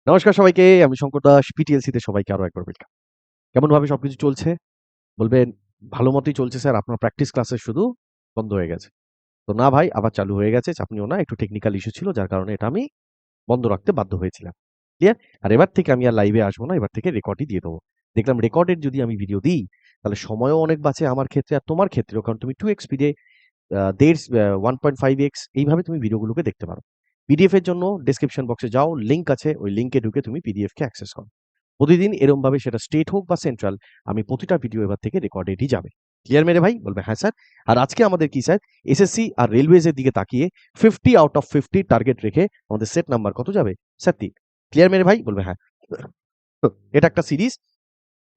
নমস্কার সবাইকে। আমি শঙ্কর দাস। পিটিএলসি তে সবাইকে আরো একবার ওয়েলকাম। কেমনভাবে সবকিছু চলছে? বলবেন, "ভালো মতোই চলছে স্যার। আপনার প্র্যাকটিস ক্লাসেস শুধু বন্ধ হয়ে গেছে।" তো না ভাই, আবার চালু হয়ে গেছে। চাপ নিও না। একটু টেকনিক্যাল ইস্যু ছিল, যার কারণে এটা আমি বন্ধ রাখতে বাধ্য হয়েছিলাম। ক্লিয়ার? আর এবার থেকে আমি আর লাইভে আসবো না। এবার থেকে রেকর্ডই দিয়ে দেবো। দেখলাম রেকর্ডের যদি আমি ভিডিও দিই, তাহলে সময়ও অনেক বাঁচে আমার ক্ষেত্রে আর তোমার ক্ষেত্রেও। কারণ তুমি 2x স্পিডে 1.5x এইভাবে তুমি ভিডিওগুলোকে দেখতে পারো। পিডিএফ এর জন্য ডেসক্রিপশন বক্সে যাও, লিংক আছে। ওই লিংকে ঢুকে তুমি পিডিএফ কে অ্যাক্সেস করো। প্রতিদিন এরমভাবে সেটা স্টেট হোক বা সেন্ট্রাল, আমি প্রতিটা ভিডিও এবার থেকে রেকর্ডেডই যাবে। ক্লিয়ার মেরে ভাই? বলবে হ্যাঁ স্যার। আর আজকে আমাদের কি স্যার? এসএসসি আর রেলওয়েজ এর দিকে তাকিয়ে 50 আউট অফ 50 টার্গেট রেখে আমাদের সেট নাম্বার কত যাবে? স্যার 3। ক্লিয়ার মেরে ভাই? বলবে হ্যাঁ। এটা একটা সিরিজ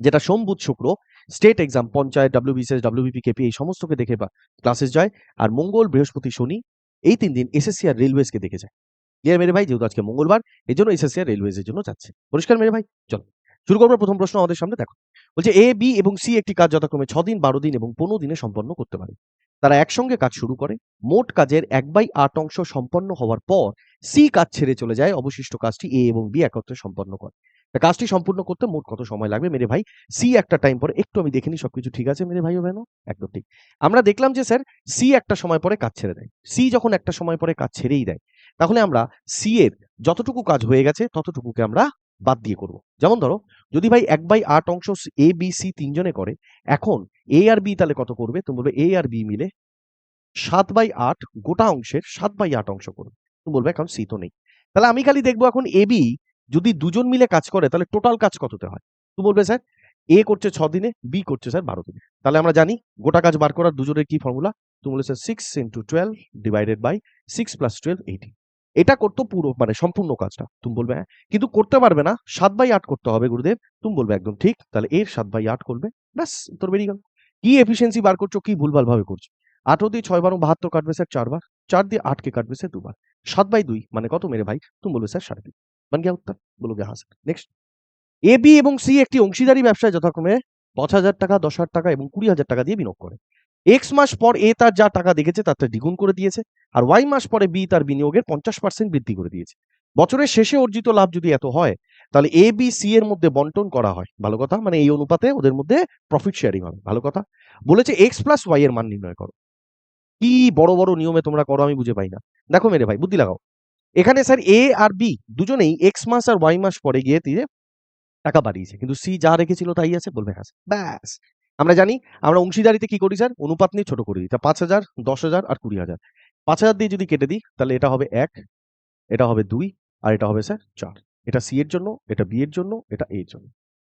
যেটা সোম, বুধ, শুক্র state exam, panchayat, WBCS, WBP, KP এই সমস্তকে দেখে বা ক্লাসেস যায়। আর মঙ্গল, বৃহস্পতি, শনি এই ৩ দিন এসএসসি আর রেলওয়েজকে দেখে যায়। ক্লিয়ার মেরে ভাই? যেহেতু আজকে মঙ্গলবার, এজন্য এসএসসি আর রেলওয়েজ এর জন্য যাচ্ছে। পরিষ্কার মেরে ভাই? চলো শুরু করবো। প্রথম প্রশ্ন আমাদের সামনে দেখো। বলছে এ, বি এবং সি একটি কাজ যথাক্রমে ৬ দিন, ১২ দিন এবং ১৫ দিনে সম্পন্ন করতে পারে। তারা একসঙ্গে কাজ শুরু করে। মোট কাজের 1/8 অংশ সম্পন্ন হওয়ার পর সি কাজ ছেড়ে চলে যায়। অবশিষ্ট কাজটি এ এবং বি একত্রে সম্পন্ন করে। তা কাজটি সম্পূর্ণ করতে মোট কত সময় লাগবে মেরে ভাই? সি একটা টাইম পরে, একটু আমি দেখে নিই সবকিছু ঠিক আছে মেরে ভাই ও ভেনো? একদম ঠিক। আমরা দেখলাম যে স্যার সি একটা সময় পরে কাজ ছেড়ে দেয়। সি যখন একটা সময় পরে কাজ ছেড়েই দেয়, তাহলে আমরা সি এর যতটুকু কাজ হয়ে গেছে ততটুকুকে আমরা বাদ দিয়ে করব। যেমন ধরো, যদি ভাই 1/8 অংশ এ, বি, সি ৩ জনে করে, এখন এ আর বি তাহলে কত করবে? তুমি বলবে এ আর বি মিলে 7/8 গোটা অংশের 7/8 অংশ করবে। তুমি বলবে এখন সি তো নেই। তাহলে আমি খালি দেখবো এখন এ, বি যদি দুজন মিলে কাজ করে তাহলে টোটাল কাজ কততে হয়? তুমি বলবে স্যার এ করছে ৬ দিনে, বি করছে স্যার ১২ দিনে। তাহলে আমরা জানি গোটা কাজ বার করার দুজনের কি ফর্মুলা? তুমি বলে স্যার 6 × 12 ডিভাইডেড বাই 6 + 12 18। এটা করতো পুরো মানে সম্পূর্ণ কাজটা। তুমি বলবে হ্যাঁ। কিন্তু করতে পারবে না, 7/8 করতে হবে গুরুদেব। তুমি বলবে একদম ঠিক। তাহলে এর 7/8 করবে। ব্যাস উত্তর বেরিয়ে গেল। কি এফিসিয়েন্সি বার করছো, কি ভুলভাল ভাবে করছো? 18 দিয়ে 6 বার 72 কাটবে স্যার 4 বার। 4 দিয়ে 8 কে কাটবে স্যার 2 বার। 7/2 মানে কত মেরে ভাই? তুমি বলবে স্যার 2.5। बन गया उत्तर? बोलोगे हाँ স্যার। নেক্সট। এ, বি এবং সি একটি অংশীদারি ব্যবসায় যথাক্রমে ৫,০০০ টাকা, ১০,০০০ টাকা এবং ২০,০০০ টাকা দিয়ে বিনিয়োগ করে। এক্স মাস পর এ তার যা টাকা দেখেছে তার থেকে দ্বিগুণ করে দিয়েছে। আর ওয়াই মাস পরে বি তার বিনিয়োগের ৫০% বৃদ্ধি করে দিয়েছে। বছরের শেষে অর্জিত লাভ যদি এত হয়, তাহলে এ, বি, সি এর মধ্যে বন্টন করা হয়। ভালো কথা। মানে এই অনুপাতে ওদের মধ্যে প্রফিট শেয়ারিং হবে। ভালো কথা। বলেছে এক্স প্লাস ওয়াই এর মান নির্ণয় করো। কি বড়, বড় নিয়মে তোমরা করো আমি বুঝে পাই না। দেখো মেরে ভাই বুদ্ধি লাগাও। এখানে স্যার এ আর বি দুজনেই এক্স মাস আর ওয়াই মাস পরে গিয়ে দিয়ে টাকা বাড়িয়েছে। কিন্তু সি যা রেখেছিল তাই আছে? বলবে হ্যাঁ স্যার। ব্যাস। আমরা জানি আমরা অংশীদারিতে কি করি স্যার? অনুপাত নিয়ে ছোট করে দিই। তা ৫,০০০, ১০,০০০ আর ২০,০০০। ৫,০০০ দিয়ে যদি কেটে দিই তাহলে এটা হবে ১, এটা হবে ২ আর এটা হবে স্যার ৪। এটা সি এর জন্য, এটা বি এর জন্য, এটা এ এর জন্য।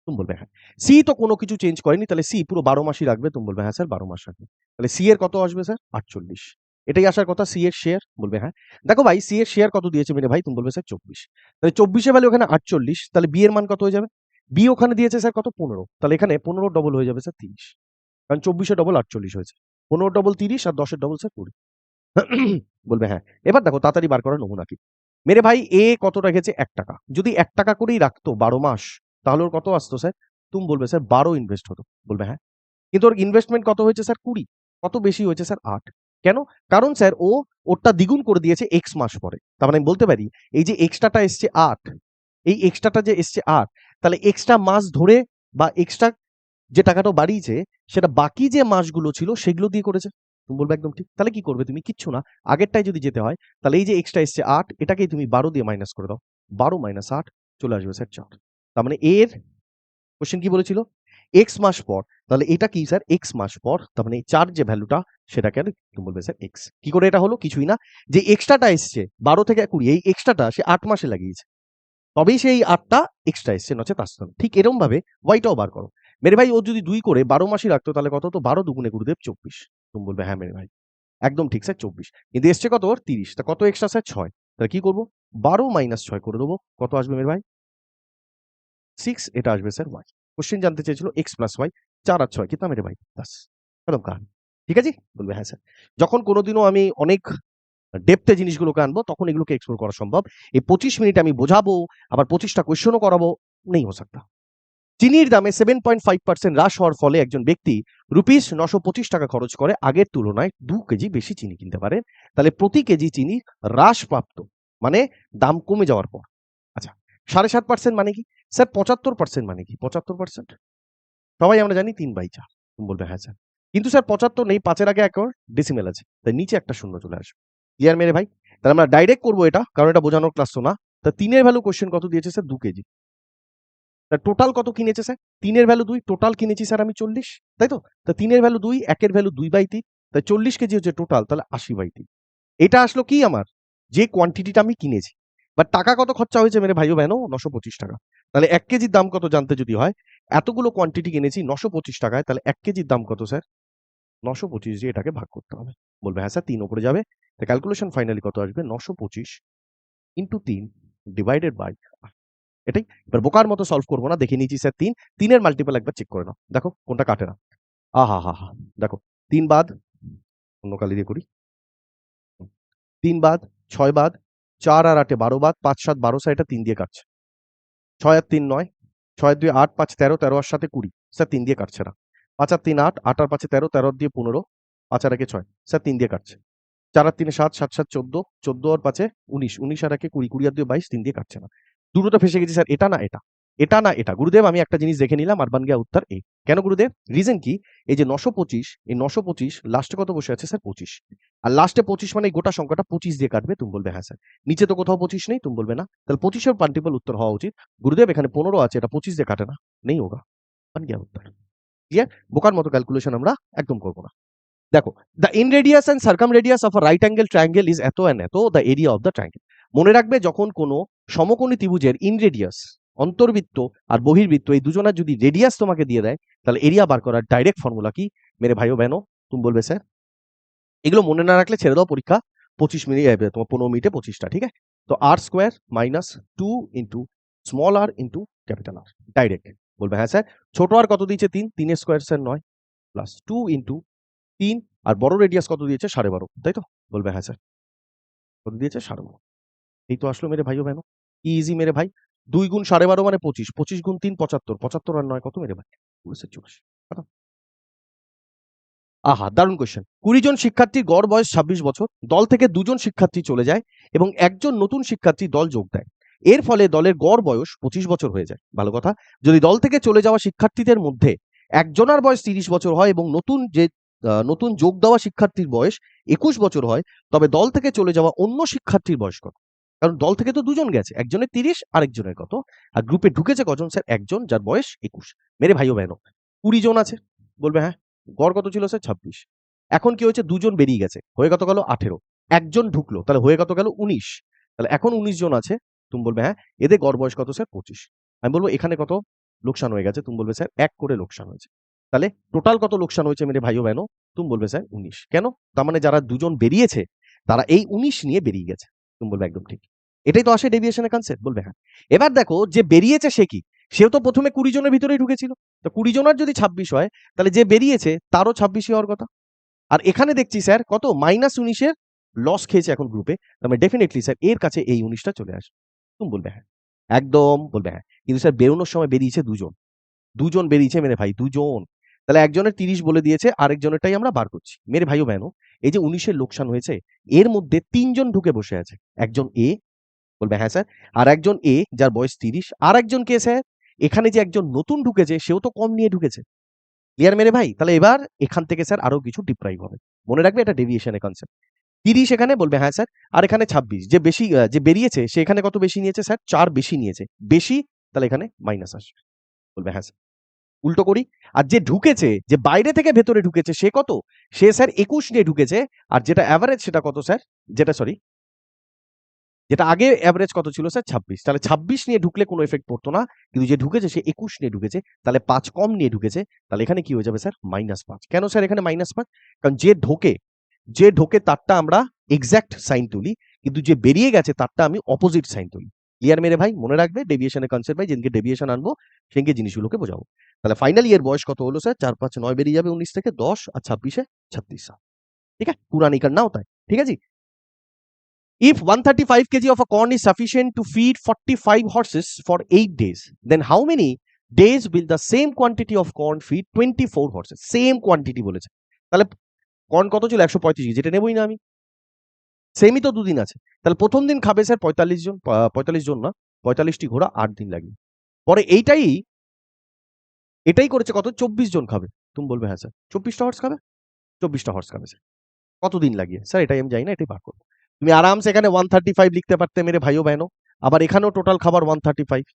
তুমি বলবে হ্যাঁ। সি তো কোনো কিছু চেঞ্জ করেনি, তাহলে সি পুরো ১২ মাসই রাখবে। তুমি বলবে হ্যাঁ স্যার ১২ মাস রাখবে। তাহলে সি এর কত আসবে স্যার? ৪৮। এটাই আসার কথা সি এর শেয়ার। বলবে হ্যাঁ। দেখো ভাই সি এর শেয়ার কত দিয়েছে মেরে ভাই? তুমি বলবে স্যার ২৪। তাহলে ২৪ এর ভ্যালু ওখানে ৪৮, তাহলে বি এর মান কত হয়ে যাবে? বি ওখানে দিয়েছে স্যার কত? ১৫। তাহলে এখানে ১৫ ডবল হয়ে যাবে স্যার ৩০। কারণ ২৪ এর ডবল ৪৮ হয়েছে। ১৫ ডবল ৩০ আর ১০ এর ডবল স্যার ২০। বলবে হ্যাঁ। এবার দেখো তাড়াতাড়ি বার করার নমুনা কি? মেরে ভাই এ কত রেখেছে? ৳১। যদি ৳১ করেই রাখতো ১২ মাস, তাহলে ওর কত আসতো স্যার? তুমি বলবে স্যার ১২ ইনভেস্ট হতো। বলবে হ্যাঁ। কিন্তু ওর ইনভেস্টমেন্ট কত হয়েছে স্যার? ২০। কত বেশি হয়েছে স্যার? ৮। কেন? কারণ স্যার ও ওরটা দ্বিগুণ করে দিয়েছে এক্স মাস পরে। তার মানে আমি বলতে পারি এই যে এক্সট্রাটা এসছে ৮, এই এক্সট্রাটা যে এসছে ৮, তাহলে এক্সট্রা মাস ধরে বা এক্সট্রা যে টাকাটা ও বাড়িয়েছে সেটা বাকি যে মাসগুলো ছিল সেগুলো দিয়ে করেছে। তুমি বলবে একদম ঠিক। তাহলে কি করবে তুমি? কিচ্ছু না। আগেরটায় যদি যেতে হয় তাহলে এই যে এক্সট্রা এসছে ৮, এটাকেই তুমি ১২ দিয়ে মাইনাস করে দাও। ১২ মাইনাস ৮ চলে আসবে স্যার ৪। তার মানে এর কোয়েশ্চেন কি বলেছিল? এক্স মাস পর। তাহলে এটা কি স্যার? এক্স মাস পর। তার মানে এই ৪ যে ভ্যালুটা সেটাকে তুমি বলবে স্যার এক্স। কি করে এটা হলো? কিছুই না। যে এক্সট্রাটা এসছে ১২ থেকে ২০, এই এক্সট্রাটা সে ৮ মাসে লাগিয়েছে। তবেই সেই ৮ টা এক্সট্রা এসছে, নচেৎ আসতো না। ঠিক এরকমভাবে ওয়াইটাও বার করো। মেরে ভাই ও যদি ২ করে ১২ মাসই রাখতো তাহলে কত হতো? ১২ দুগুণে গুরুদেব ২৪। তুমি বলবে হ্যাঁ মেরে ভাই। একদম ঠিক স্যার ২৪। কিন্তু এসছে কত ওর? ৩০। তা কত এক্সট্রা স্যার? ৬। তাহলে কি করব? ১২ মাইনাস ৬ করে দেবো। কত আসবে মেরে ভাই? 6। এটা আসবে স্যার ওয়াই। কোয়েশ্চেন জানতে চেয়েছিল এক্স প্লাস ওয়াই। ৪ আর ৬ কিতনা মেরে ভাই? ব্যাস। খতম কাহানি। ঠিক আছে? বলবে হ্যাঁ স্যার। যখন কোনদিনও আমি অনেক ডেপথ এ জিনিসগুলোকে আনবো তখন এগুলোকে এক্সপ্লোর করা সম্ভব। এই ২৫ মিনিট আমি বোঝাবো, আবার ২৫ টা কোয়েশ্চেনও করাবো, নেই হো সাকতা। চিনির দামে 7.5% হ্রাস হওয়ার ফলে একজন ব্যক্তি রুপিস ৯২৫ টাকা খরচ করে আগের তুলনায় ২ কেজি বেশি চিনি কিনতে পারেন। তাহলে প্রতি কেজি চিনি হ্রাসপ্রাপ্ত মানে দাম কমে যাওয়ার পর। আচ্ছা, 7.5% মানে কি স্যার? 75% মানে কি 75%? সবাই আমরা জানি 3/4। তুমি বলবে হ্যাঁ স্যার। কিন্তু স্যার 75 নেই, 5 এর আগে এক ডেসিমেল আছে, তাই নিচে একটা শূন্য চলে আসবে। ক্লিয়ার মেরে ভাই? তাহলে আমরা ডাইরেক্ট করবো এটা, কারণ এটা বোঝানোর ক্লাস তো না। তা 3 এর ভ্যালু কোশ্চেন কত দিয়েছে স্যার? 2 কেজি। তা টোটাল কত কিনেছে স্যার? 3 এর ভ্যালু 2, টোটাল কিনেছি স্যার আমি 40, তাই তো? তা 3 এর ভ্যালু 2, 1 এর ভ্যালু 2/3, তাই 40 কেজি হচ্ছে টোটাল, তাহলে 80/3। এটা আসলো কি আমার? যে কোয়ান্টিটিটা আমি কিনেছি। বাট টাকা কত খরচা হয়েছে মেরে ভাইও বেনো? 925 টাকা। তাহলে 1 কেজির দাম কত জানতে যদি হয়, এতগুলো কোয়ান্টিটি কিনেছি 925 টাকায়, তাহলে 1 কেজির দাম কত স্যার? 925 দিয়ে এটাকে ভাগ করতে হবে। বলবে হ্যাঁ স্যার 3 উপরে যাবে। তো ক্যালকুলেশন ফাইনালি কত আসবে? 925 ইনটু 3 ডিভাইডেড বাই, এটাই। এবার বোকার মতো সলভ করবো না, দেখে নিয়েছি স্যার 3, 3 এর মাল্টিপল একবার চেক করে নাও, দেখো কোনটা কাটে না। আহা! দেখো 3 বাদ, অন্য কালি দিয়ে করি। 3 বাদ, 6 বাদ, 4 আর 8 12 বাদ, 5 7 12, এটা 3 দিয়ে কাটছে। 6 আর 3 9, 6 আর 2 8, 5 13, 13 আর 7 20, স্যার 3 দিয়ে কাটছে না। 5 আর 3 8, 8 আর 5 13, 13 আর দিয়ে 15, 5 আর 1 6, স্যার 3 দিয়ে কাটছে। 4 আর 3 7, 7 7 14, 14 আর 5 19, 19 আর 1 20, 20 আর 2 22, 3 দিয়ে কাটছে না। দুটোতে ফেসে গেছি স্যার, এটা না এটা, এটা না এটা। গুরুদেব আমি একটা জিনিস দেখে নিলাম আর বান গিয়া উত্তর এ। কেন গুরুদেব? রিজন কি? এই যে 925, এই 925 লাস্টে কত বসে আছে স্যার? 25। আর লাস্টে 25 মানে এই গোটা সংখ্যাটা 25 দিয়ে কাটবে, তুমি বলবে হ্যাঁ স্যার। নিচে তো কোথাও 25 নেই, তুমি বলবে না। তাহলে 25 এর মাল্টিপল উত্তর হওয়া উচিত। গুরুদেব এখানে 15 আছে, এটা 25 দিয়ে কাটে না, নেই হোগা। বান গিয়া উত্তর। ক্লিয়ার? বোকার মতো ক্যালকুলেশন আমরা একদম করব না। দেখো, the in radius and circum radius of a right angle triangle is এত অ্যান্ড এত the area of the triangle. মনে রাখবে যখন কোনো সমকোণী ত্রিভুজের ইন রেডিয়াস, অন্তর্বৃত্ত আর বহির্বৃত্ত, এই দুজনের যদি রেডিয়াস তোমাকে দিয়ে দেয়, তাহলে এরিয়া বার করার ডাইরেক্ট ফর্মুলা কি মেরে ভাইও বেনো? তুমি বলবে স্যার এগুলো মনে না রাখলে ছেড়ে দাও পরীক্ষা, 25 মিনিট তোমার 15 মিনিটে 25টা, ঠিক আছে? তো আর স্কোয়ার মাইনাস 2 ইন্টু স্মল আর ইন্টু ক্যাপিটাল আর, ডাইরেক্ট। বলবে হ্যাঁ স্যার। ছোট আর কত দিয়েছে? 3, 3 এর স্কোয়ার স্যার 9, প্লাস 2 ইন্টু 3, আর বড় রেডিয়াস কত দিয়েছে? 12.5, তাই তো? বলবে হ্যাঁ স্যার। কত দিয়েছে? 12.5। এই তো আসলো মেরে ভাইও বেনো। ইজি মেরে ভাই। 2 গুণ 12.5 মানে 25, 25 গুণ 3 75, 75 আর 9 কত মেরে ভাই? 24। খতম। আহা! দারুণ কোয়েশ্চেন। 20 জন শিক্ষার্থীর গড় বয়স 26 বছর। দল থেকে 2 জন শিক্ষার্থী চলে যায় এবং একজন নতুন শিক্ষার্থী দল যোগ দেয়। এর ফলে দলের গড় বয়স 25 বছর হয়ে যায়। ভালো কথা। যদি দল থেকে চলে যাওয়া শিক্ষার্থীদের মধ্যে একজনের বয়স 30 বছর হয় এবং নতুন যোগ দেওয়া শিক্ষার্থীর বয়স 21 বছর হয়, তবে দল থেকে চলে যাওয়া অন্য শিক্ষার্থীর বয়স কত? কারণ দল থেকে তো 2 জন গেছে। একজনের 30, আরেকজনের কত? আর গ্রুপে ঢুকেছে কজন স্যার? একজন, যার বয়স 21। মেরে ভাইও বেনো। 20 জন আছে। বলবে হ্যাঁ। গড় কত ছিল স্যার? 26। এখন কি হয়েছে? 2 জন বেরিয়ে গেছে। হয়ে কত গেল? 18। একজন ঢুকলো, তাহলে হয়ে কত গেল? 19। তাহলে এখন 19 জন আছে। তুমি বলবে হ্যাঁ। এদের গড় বয়স কত স্যার? 25। আমি বলব এখানে কত লোকসান হয়ে গেছে? তুমি বলবে স্যার 1 করে লোকসান হয়েছে। তাহলে টোটাল কত লোকসান হয়েছে মেরে ভাইও বেনো? তুমি বলবে স্যার 19। কেন? তার মানে যারা 2 জন বেরিয়েছে তারা এই 19 নিয়ে বেরিয়ে গেছে। তুমি বলবে একদম ঠিক। এটাই তো আসে ডেভিয়েশনের কনসেপ্ট। বলবে হ্যাঁ। এবার দেখো যে বেরিয়েছে সে কি? সেও তো প্রথমে 20 জনের ভিতরেই ঢুকেছিল। তো 20 জনের যদি 26 হয়, তাহলে যে বেরিয়েছে তারও 26ই হওয়ার কথা। আর এখানে দেখছি স্যার কত? -19 এর লস খেয়েছে এখন গ্রুপে। তার মানে ডেফিনিটলি স্যার এর কাছে এই 19 টা চলে আসবে। তুমি বলবে হ্যাঁ। একদম বলবে হ্যাঁ। কিন্তু স্যার বেরোনোর সময় বেরিয়েছে 2 জন। 2 জন বেরিয়েছে মেরে ভাই, 2 জন। তাহলে একজনের 30 বলে দিয়েছে, আরেকজনেরটাই আমরা বার করছি। মেরে ভাইও বেনো, এই যে 19 এর লোকসান হয়েছে, এর মধ্যে 3 জন ঢুকে বসে আছে। একজন এ, বলবে হ্যাঁ স্যার। আর একজন এ যার বয়স 30, আর একজন কে স্যার? এখানে যে একজন নতুন ঢুকেছে সেও তো কম নিয়ে ঢুকেছে। ক্লিয়ার মেরে ভাই? তাহলে এবার এখান থেকে স্যার আরো কিছু ডিপ্রাইভ হবে। মনে রাখবে এটা ডেভিয়েশনের কনসেপ্ট। 30 এখানে, বলবে হ্যাঁ স্যার। আর এখানে 26, যে বেশি যে বেরিয়েছে সে এখানে কত বেশি নিয়েছে স্যার? 4 বেশি নিয়েছে। বেশি, তাহলে এখানে মাইনাস আসবে। বলবে হ্যাঁ স্যার। উল্টো করি। আর যে ঢুকেছে, যে বাইরে থেকে ভেতরে ঢুকেছে সে কত? সে স্যার 21 নিয়ে ঢুকেছে। আর যেটা এভারেজ সেটা কত স্যার? যেটা আগে এভারেজ কত ছিল স্যার? 26। তাহলে 26 নিয়ে ঢুকলে কোনো ইফেক্ট পড়তো না। কিন্তু যে ঢুকেছে সে 21 নিয়ে ঢুকেছে। তাহলে 5 কম নিয়ে ঢুকেছে। তাহলে এখানে কি হয়ে যাবে স্যার? -5। কেন স্যার এখানে -5? কারণ যে ঢোকে তারটা আমরা এক্সাক্ট সাইন তুলি। কিন্তু যে বেরিয়ে গেছে তারটা আমি অপোজিট সাইন তুলি। ক্লিয়ার মেরে ভাই? মনে রাখবে ডেভিয়েশনের কনসেপ্ট ভাই, যেদিনকে ডেভিয়েশন আনবো সেদিনকে জিনিসগুলোকে বোঝাবো। তাহলে ফাইনালি এর বয়স কত হলো স্যার? 4 5 9 বেরিয়ে যাবে 19 থেকে 10, আর 26 এ 36 সাল। ঠিক আছে? পুরানিকার নাও তাই। ঠিক আছে? If 135 kg of a corn is sufficient to feed 45 horses for 8 days, then how many days will the same quantity of corn feed 24 horses? Same quantity বলেছে। তাহলে কর্ন কত ছিল? 135 কেজি। এটা নেবই না আমি। সেমই তো 2 দিন আছে। তাহলে প্রথম দিন খাবে স্যার 45 জন, 45 জন না। 45টি ঘোড়া 8 দিন লাগিয়ে। পরে এটাই করেছে কত? 24 জন খাবে। তুমি বলবে হ্যাঁ স্যার। 24টা হর্স খাবে? 24টা হর্স খাবে স্যার। কতদিন লাগিয়ে? স্যার এটাই আমি জানি না, এটাই বার করব। তুমি আরামসে এখানে 135 লিখতে পারতে মেরে ভাই ও বহনও। আবার এখানেও টোটাল খাবার 135।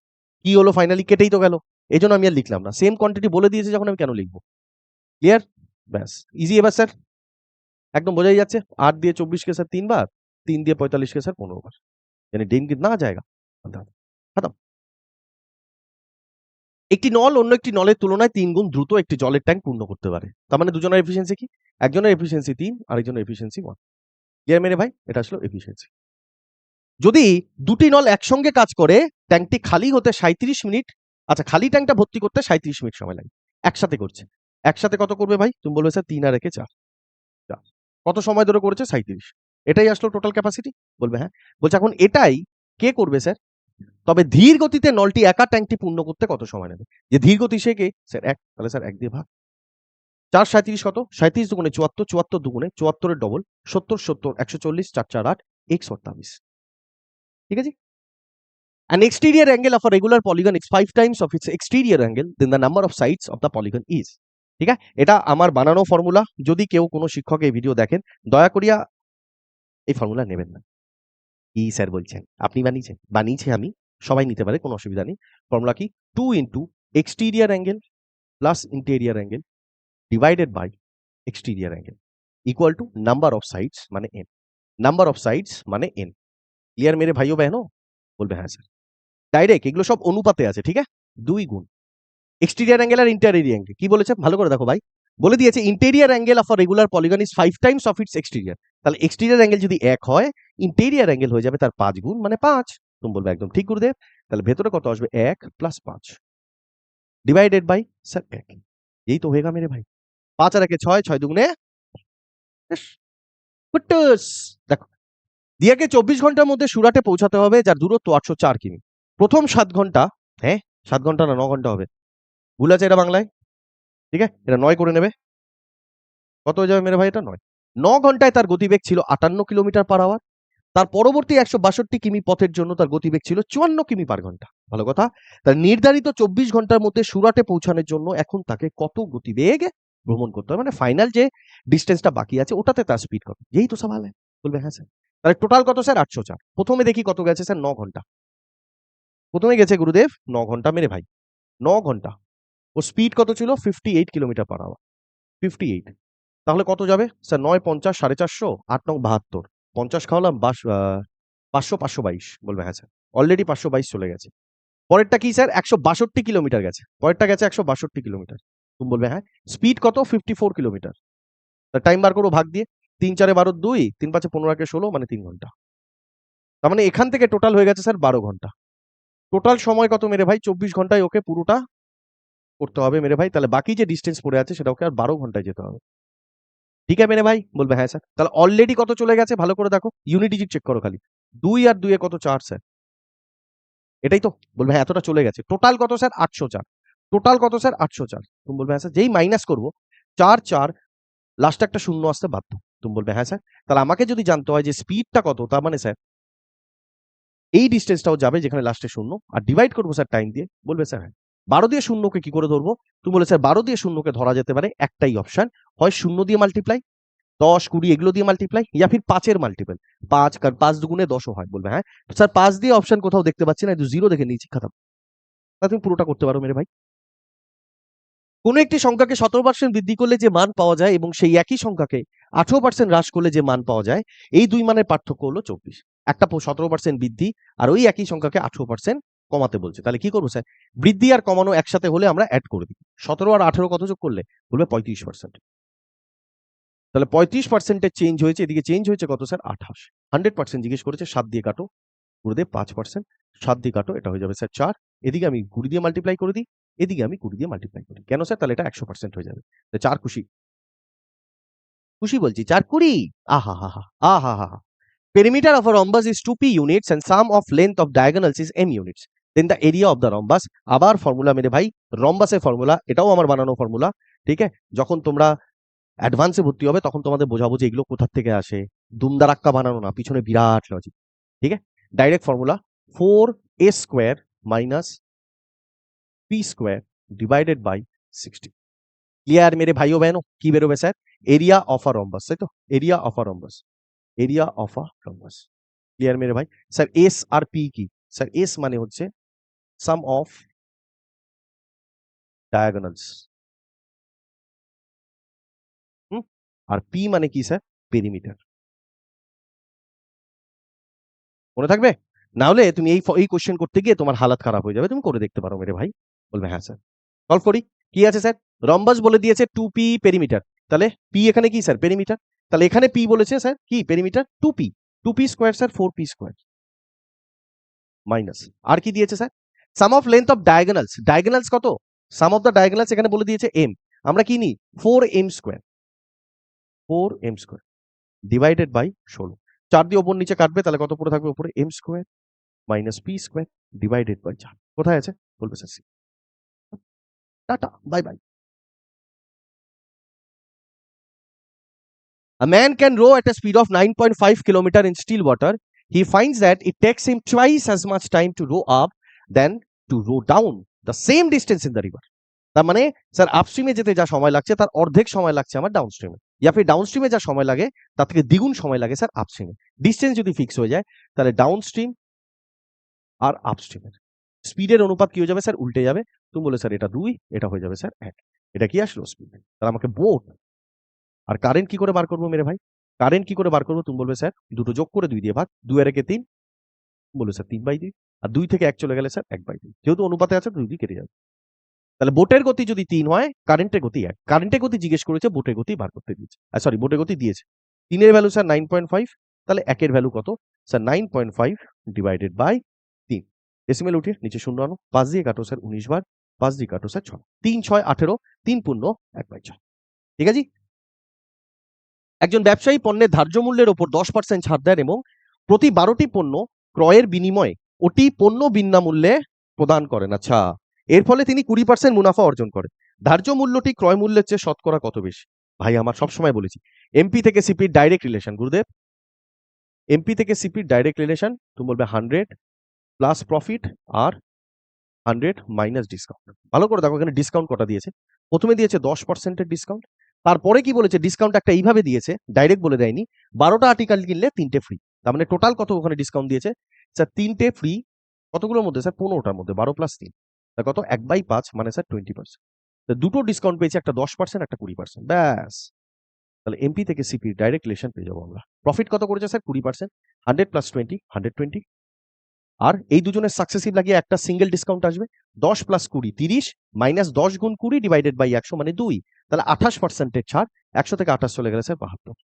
কি হলো ফাইনালি? কেটেই তো গেল। এজন্য আমি আর লিখলাম না। সেম কোয়ান্টিটি বলে দিয়েছে যখন আমি কেন লিখবো? ক্লিয়ার? ব্যাস। ইজি এবার স্যার? একদম বোঝাই যাচ্ছে। 8 দিয়ে 24 কে স্যার 3 বার, 3 দিয়ে 45 কে স্যার 15 বার। यानी दिन कितना आ जाएगा? खत्म। একটি নল অন্য একটি নলের তুলনায় 3 গুণ দ্রুত একটি জলের ট্যাঙ্ক পূর্ণ করতে পারে। তার মানে দুজনের এফিসিয়েন্সি কি? একজনের এফিসিয়েন্সি 3, আরেকজনের এফিসিয়েন্সি 1। ক্লিয়ার মেরে ভাই? এটা আসলে এফিসিয়েন্সি। যদি দুটি নল একসঙ্গে কাজ করে ট্যাঙ্কটি খালি হতে 37 মিনিট, আচ্ছা খালি ট্যাঙ্কটা ভর্তি করতে 37 মিনিট সময় লাগে। একসাথে করছে। একসাথে কত করবে ভাই? তুমি বলবে স্যার 3 আর 1 এ 4। কত সময় ধরে করেছে? 37। এটাই আসলো টোটাল ক্যাপাসিটি? বলবে হ্যাঁ। বলছে এখন এটাই কে করবে স্যার? তবে ধীর গতিতে নলটি একা ট্যাঙ্কটি পূর্ণ করতে কত সময় নেবে? যে ধীর গতি সে কে? স্যার 1। তাহলে স্যার 1 দিয়ে ভাগ। 4 37 কত? 37 দুগুণে 74, 74 দুগুণে 74 এর ডবল 70 70 140 4 4 8 148। ঠিক আছে? An exterior angle of a regular polygon is 5 times of its exterior angle, then the number of sides of the polygon is. ঠিক আছে? এটা আমার বানানো ফর্মুলা। যদি কেউ কোনো শিক্ষক এই ভিডিও দেখেন, দয়া করিয়া এই ফর্মুলা নেবেন না। কি স্যার বলছেন? আপনি বানিয়েছেন? বানিয়েছি আমি। সবাই নিতে পারে, কোনো অসুবিধা নেই। ফর্মুলা কি? 2 into exterior angle plus interior angle divided by exterior angle equal to number of sides মানে n। number of sides মানে n। ক্লিয়ার মেরে ভাইও বহনও? বলবে হ্যাঁ স্যার। ডাইরেক্ট এগুলো সব অনুপাতে আছে, ঠিক আছে? 2 গুণ এক্সটেরিয়র অ্যাঙ্গেল আর ইন্টেরিয়র অ্যাঙ্গেল। কি বলেছে ভালো করে দেখো ভাই। বলে দিয়েছে interior angle of a regular polygon is 5 Times of its exterior. তাহলে এক্সটেরিয়র অ্যাঙ্গেল যদি 1 হয়, ইন্টেরিয়র অ্যাঙ্গেল হয়ে যাবে তার 5 গুণ মানে 5। তুমি বলবে একদম ঠিক গুরুদেব। তাহলে ভেতরে কত আসবে? 1 প্লাস 5 ডিভাইডেড বাই স্যার 1। এই তো হয়েগা মেরে ভাই। 5 আর 1 6, 6 দুগুণে ফুটুস। দেখো দিয়াকে 24 ঘন্টার মধ্যে সুরাটে পৌঁছাতে হবে, যার দূরত্ব 804 কিমি। প্রথম 7 ঘন্টা, হ্যাঁ 7 ঘন্টা না 9 ঘন্টা হবে। ভুল আছে এটা বাংলায়? ঠিক আছে, এটা 9 করে নেবে। কত হয়ে যাবে মেরে ভাই? এটা 9। 9 ঘন্টায় তার গতিবেগ ছিল 58 কিলোমিটার পার আওয়ার। তার পরবর্তী 162 কিমি পথের জন্য তার গতিবেগ ছিল 54 কিমি পার ঘন্টা। ভালো কথা। তার নির্ধারিত 24 ঘন্টার মধ্যে সুরাটে পৌঁছানোর জন্য এখন তাকে কত গতিবেগ ভ্রমণ করতে হবে? মানে ফাইনাল যে ডিস্টেন্সটা বাকি আছে ওটাতে তার স্পিড কত? यही तो सवाल है। বলবে হ্যাঁ স্যার। তাহলে টোটাল কত স্যার? 804। প্রথমে দেখি কত গেছে স্যার? 9 ঘন্টা। প্রথমে গেছে গুরুদেব 9 ঘন্টা মেরে ভাই। 9 ঘন্টা। ওর স্পিড কত ছিল? 58 কিলোমিটার পার আওয়ার। 58। তাহলে কত যাবে? স্যার 9 50 450 8 9 72। 50 খাওয়ালাম 500 522। বলবে হ্যাঁ স্যার। অলরেডি 522 চলে গেছে। পরেরটা কি স্যার? 162 কিলোমিটার গেছে। পরেরটা গেছে 162 কিলোমিটার। তুমি বলবে হ্যাঁ। স্পিড কত? 54 কিলোমিটার। তা টাইম বার করো ভাগ দিয়ে। 3 4 12 2, 3 5 15 16 মানে 3 ঘন্টা। তার মানে এখান থেকে টোটাল হয়ে গেছে স্যার 12 ঘন্টা। টোটাল সময় কত মেরে ভাই? 24 ঘন্টায় ওকে পুরোটা করতে হবে মেরে ভাই। তাহলে বাকি যে ডিসটেন্স পড়ে আছে সেটা ওকে আর 12 ঘন্টায় যেতে হবে। ঠিক আছে মেরে ভাই? বলবে হ্যাঁ স্যার। তাহলে অলরেডি কত চলে গেছে ভালো করে দেখো। ইউনিট ডিজিট চেক করো খালি। 2 আর 2 এ কত? 4 স্যার। এটাই তো? বলবে হ্যাঁ এতটা চলে গেছে। টোটাল কত স্যার? 804। টোটাল কত স্যার? 804। তুমি বলবে হ্যাঁ স্যার। যেই মাইনাস করব 4 4 লাস্টে একটা শূন্য আসতে বাধ্য। তুমি বলবে হ্যাঁ স্যার। তাহলে আমাকে যদি জানতে হয় যে স্পিডটা কত, তার মানে স্যার এই ডিসটেন্সটাও যাবে যেখানে লাস্টে শূন্য, আর ডিভাইড করবো স্যার টাইম দিয়ে। বলবে স্যার হ্যাঁ। 12 দিয়ে শূন্যকে কি করে ধরবো? তুমি বলে স্যার 12 দিয়ে শূন্যকে ধরা যেতে পারে একটাই অপশন, হয় শূন্য দিয়ে মাল্টিপ্লাই, 10 20 এগুলো দিয়ে মাল্টিপ্লাই, ইয়া ফির 5 এর মাল্টিপল। 5 কারণ 5 দুগুণে 10 ও হয়। বলবে হ্যাঁ স্যার 5 দিয়ে অপশন কোথাও দেখতে পাচ্ছি না, একটু জিরো দেখে নিয়েছি খাতাম। তা তুমি পুরোটা করতে পারো মেরে ভাই। কোনো একটি সংখ্যাকে 17% বৃদ্ধি করলে যে মান পাওয়া যায় এবং সেই একই সংখ্যাকে 18% হ্রাস করলে যে মান পাওয়া যায়, এই দুই মানের পার্থক্য হলো 24। একটা 17% বৃদ্ধি আর ওই একই সংখ্যাকে 18% কমাতে বলছে। তাহলে কি করবো স্যার? বৃদ্ধি আর কমানো একসাথে হলে আমরা অ্যাড করে দিই। 17 আর 18 কত যোগ করলে? বলবে 35%। তাহলে 35% এর চেঞ্জ হয়েছে, এদিকে চেঞ্জ হয়েছে কত স্যার? 28। 100% জিজ্ঞেস করেছে, 7 দিয়ে কাটো। গুরুদেব 5%, 7 দিয়ে কাটো, এটা হয়ে যাবে স্যার 4। এদিকে আমি 20 দিয়ে মাল্টিপ্লাই করে দিই, এদিকে আমি 20 দিয়ে মাল্টিপ্লাই করি। কেন স্যার? তাহলে এটা 100% হয়ে যাবে। 4 খুশি? খুশি বলছি। 4 20। আহাহাহা! আহাহাহা! Perimeter of a rhombus is 2p units and sum of length of diagonals is m units. Then the area of the rhombus, আবার ফর্মুলা মেরে ভাই, রম্বাসের ফর্মুলা, এটাও আমার বানানো ফর্মুলা। ঠিক আছে? যখন তোমরা অ্যাডভান্সে ভর্তি হবে তখন তোমাদের বোঝাবো যে এগুলো কোথা থেকে আসে। দুমদারাক্কা বানানো না, পিছনে বিরাট লজিক। ঠিক আছে? Direct formula 4 a square minus p square divided by 60। Clear মেরে ভাইও বহনों? কি বেরোবে sir? Area of a rhombus, তাই তো? Area of a rhombus, area of a rhombus. Clear মেরে ভাই? স্যার এস আর পি কি? স্যার এস মানে হচ্ছে সাম অফ ডায়াগোনালস, আর পি মানে কি স্যার? পেরিমিটার। মনে থাকবে? না হলে তুমি এই কোশ্চেন করতে গিয়ে তোমার হালাত খারাপ হয়ে যাবে। তুমি করে দেখতে পারো মেরে ভাই। বলবে হ্যাঁ স্যার। সলভ করি। কি আছে স্যার? রম্বাস বলে দিয়েছে 2p পেরিমিটার। তাহলে পি এখানে কি স্যার? পেরিমিটার। তাহলে এখানে পি বলেছে স্যার কি? Perimeter 2p। 2p square sir 4p square minus আর কি দিয়েছে sir? Sum of length of diagonals. Diagonals কত? সাম অফ দ্য ডায়াগোনালস এখানে বলে দিয়েছে m। আমরা কি নিই? 4m square, 4m square divided by 16। 4 দিয়ে ওপর নিচে কাটবে, তাহলে কত পড়ে থাকবে উপরে? m square minus p square divided by 4। কোথায় আছে? বলবে sir C. Tata, bye bye. A man can row at a speed of 9.5 kilometer in still water. He finds that it takes him twice as much time to row up than to row down the same distance in the river. তার মানে sir আপস্ট্রিমে যেতে যা সময় লাগছে তার অর্ধেক সময় লাগছে আমার ডাউনস্ট্রিমে, ইয়া ফির ডাউনস্ট্রিমে যা সময় লাগে তার থেকে দ্বিগুণ সময় লাগে স্যার আপস্ট্রিমে। ডিস্টেন্স যদি ফিক্স হয়ে যায় তাহলে ডাউনস্ট্রিম আর আপস্ট্রিমের স্পিডের অনুপাত কি হয়ে যাবে স্যার? উল্টে যাবে। তুমি বলে স্যার এটা 2, এটা হয়ে যাবে স্যার 1। এটা কি আসলো? স্পিড। তাহলে আমাকে বোট আর কারেন্ট কি করে বার করবো মেরে ভাই? কারেন্ট কি করে বার করবো? তুমি বলবে স্যার দুটো যোগ করে 2 দিয়ে ভাগ, 2 আর 1 3। বলবে স্যার 3/2, আর 2 থেকে 1 চলে গেলে স্যার 1/2। যেহেতু অনুপাতে আছে 2 দিয়ে কেটে যাবে। তাহলে বোটের গতি যদি 3 হয়, কারেন্টের গতি 1। কারেন্টের গতি জিজ্ঞেস করেছে, বোটের গতি বার করতে দিয়েছে। সরি, বোটের গতি দিয়েছে। 3 এর ভ্যালু স্যার 9.5, তাহলে 1 এর ভ্যালু কত? Sir 9.5 divided by 3। ডেসিমেল উঠিয়ে নিচে শূন্য আনো, 5 দিয়ে কাটো স্যার 19 বার, 5 দিয়ে কাটো স্যার 6। 3 6 18, 3 পূর্ণ 1/6। ঠিক আছে? একজন ব্যবসায়ী পণ্যের ধার্য মূল্যের ওপর 10% ছাড় দেন এবং প্রতি 12টি পণ্য ক্রয়ের বিনিময়ে ওটি পণ্য বিনামূল্যে প্রদান করেন। আচ্ছা, এর ফলে তিনি 20% মুনাফা অর্জন করেন। ধার্য মূল্যটি ক্রয় মূল্যের চেয়ে শতকরা কত বেশি? ভাই আমার সবসময় বলেছি এমপি থেকে সিপির ডাইরেক্ট রিলেশন। গুরুদেব, এমপি থেকে সিপির ডাইরেক্ট রিলেশন তুমি বলবে 100 প্লাস প্রফিট আর 100 মাইনাস ডিসকাউন্ট। ভালো করে দেখো এখানে ডিসকাউন্ট কটা দিয়েছে। প্রথমে দিয়েছে 10% ডিসকাউন্ট, তারপরে কি বলেছে? ডিসকাউন্ট একটা এইভাবে দিয়েছে, ডাইরেক্ট বলে দেয়নি। 12টা আর্টিকেল কিনলে 3টে ফ্রি। তার মানে টোটাল কত ওখানে ডিসকাউন্ট দিয়েছে স্যার? 3টে ফ্রি। কতগুলোর মধ্যে স্যার? 15টার মধ্যে। 12 প্লাস 3 কত? 1/5 মানে স্যার 20%। দুটো ডিসকাউন্ট পেয়েছে, একটা 10%, একটা 20%। ব্যাস, তাহলে এমপি থেকে সিপি ডাইরেক্ট রিলেশন পেয়ে যাবো আমরা। প্রফিট কত করেছে স্যার? 20%। 100 প্লাস 20 120। আর এই দুজনের সাকসেসিভ লাগিয়ে একটা সিঙ্গেল ডিসকাউন্ট আসবে। 10 প্লাস 20 30 মাইনাস 10 গুণ 20 ডিভাইডেড বাই 100 মানে 2। তাহলে 28% ছাড়। 100 থেকে 28 চলে গেলে স্যার 72।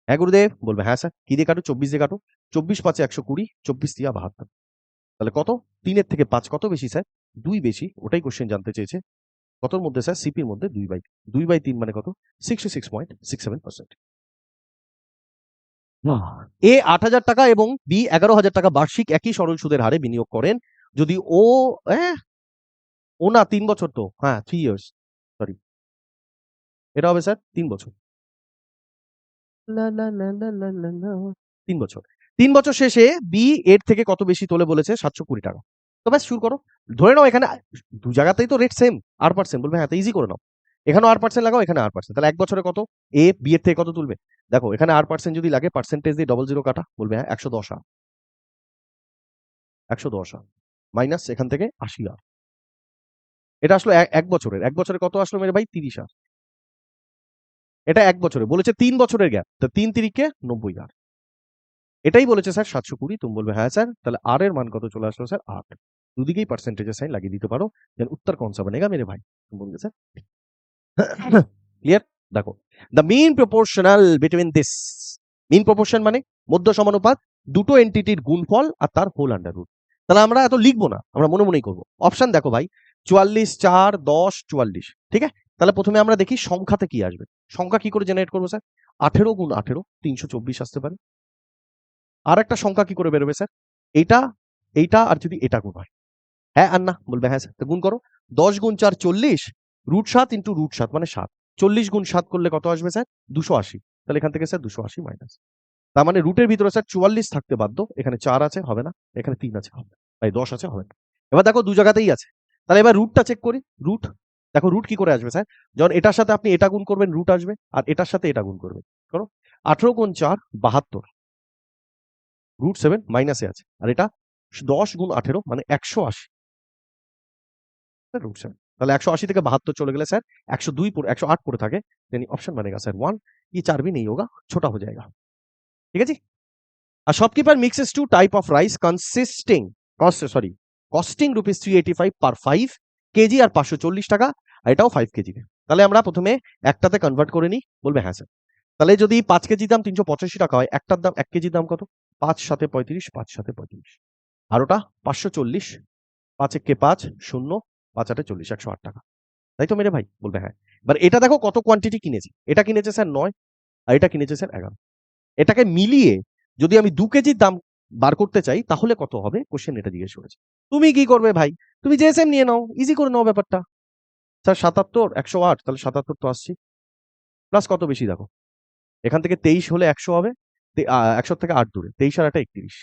হ্যাঁ গুরুদেব? বলবে হ্যাঁ স্যার। কি দিয়ে কাটো? 24 দিয়ে কাটো। 24 5 120, 24 দিয়া 72। তাহলে কত? 3 এর থেকে 5 কত বেশি স্যার? 2 বেশি। ওটাই কোশ্চেন জানতে চেয়েছে। কতর মধ্যে স্যার? সিপির মধ্যে 2/3 মানে কত? 66.67%। এ 8,000 টাকা এবং বি 11,000 টাকা বার্ষিক একই সরল সুদের হারে বিনিয়োগ করেন। যদি ও না 3 বছর তো, হ্যাঁ 3 ইয়ার্স, সরি এটা হবে স্যার 3 বছর। 3 বছর। 3 বছর শেষে বি এর থেকে কত বেশি তোলে বলেছে? 720 টাকা। তো ব্যাস শুরু করো। ধরে নাও এখানে দু জায়গাতেই তো রেট সেম, r%। বলবে হ্যাঁ, তো ইজি করে নাও। এখানেও r% লাগাও, এখানে r%। তাহলে 1 বছরে কত? এ বি এর থেকে কত তুলবে? দেখো এখানে r% যদি লাগে, পার্সেন্টেজ দিয়ে 00 কাটা। বলবে হ্যাঁ 110 আর 110 আর মাইনাস এখান থেকে 80 আর। এটা আসলো 1 বছরের। 1 বছরে কত আসলো মেরে ভাই? 30 আর। এটা 1 বছরে বলেছে, 3 বছরের গ্যাপ। তো 3 3 90 আর। এটাই বলেছে স্যার 720। তুমি বলবে হ্যাঁ স্যার। তাহলে আর এর মান কত চলে আসলো স্যার? 8। দুদিকেই পার্সেন্টেজের সাইন লাগিয়ে দিতে পারো, দেন উত্তর कौन सा बनेगा मेरे भाई? তুমি বলবে স্যার ক্লিয়ার? দেখো, the mean proportional between this. Mean proportion মানে মধ্য সমানুপাত দুটো এন্টিটির গুণফল আর তার হোল আন্ডার রুট। তাহলে আমরা এত লিখবো না, আমরা মনে মনেই করবো। অপশন দেখো ভাই, 44 4 10 44। ঠিক আছে? তাহলে প্রথমে আমরা দেখি সংখ্যাতে কি আসবে। সংখ্যা কি করে জেনারেট করবো স্যার? 18 গুণ 18 324 আসতে পারে। আর একটা সংখ্যা কি করে বেরোবে স্যার? এইটা, এইটা আর যদি এটা গুণ হয়। হ্যাঁ আর না? বলবে হ্যাঁ স্যার। তো গুণ করো। 10 গুণ 4 40, √7 ইন্টু √7 মানে 7। 40 গুণ 7 করলে কত আসবে স্যার? 280। তাহলে এখান থেকে স্যার 280 মাইনাস। তার মানে রুটের ভিতরে স্যার 44 থাকতে বাধ্য। এখানে 4 আছে, হবে না। এখানে 3 আছে, হবে না। ভাই 10 আছে, হবে না। এবার দেখো দু জায়গাতেই আছে, তাহলে এবার রুটটা চেক করি। রুট দেখো, রুট কি করে আসবে স্যার? যখন এটার সাথে আপনি এটা গুণ করবেন রুট আসবে, আর এটার সাথে এটা গুণ করবেন। করো 18 গুণ 4 72, রুট 7 মাইনাসে আছে, আর এটা 10 গুণ 18 মানে 180 রুট 7। তাহলে 180 থেকে 72 चले गए सर 102 पर 108 पर থাকে, यानी ऑप्शन बनेगा सर 1। ये 4 भी नहीं होगा, छोटा हो जाएगा। ठीक है जी। A shopkeeper mixes two type of rice costing rupees 385 per 5 KG আর 540 টাকা, আর এটাও 5 কেজি। তাহলে আমরা প্রথমে একটাতে কনভার্ট করে নিই, বলবে হ্যাঁ স্যার। তাহলে যদি 5 কেজি দাম 385 টাকা হয়, একটার দাম 1 কেজির দাম কত? 5 7 35, 5 7 35, আর ওটা 540, 5 1 5 0, 5 8 40, 108 টাকা। তাই তো মেরে ভাই? বলবে হ্যাঁ। এবার এটা দেখো কত কোয়ান্টিটি কিনেছে। এটা কিনেছে স্যার 9, আর এটা কিনেছে স্যার 11। এটাকে মিলিয়ে যদি আমি 2 কেজির দাম বার করতে চাই তাহলে কত হবে? কোশ্চেন এটা জিজ্ঞেস করেছে। তুমি কি করবে ভাই? তুমি জেএসএম নিয়ে নাও, ইজি করে নাও ব্যাপারটা। স্যার 77 108, তাহলে 77 তো আসছি। প্লাস কত বেশি দেখো। এখান থেকে 23 হলে 100 হবে। 100 থেকে 8 দূরে। 23 আর 8 31।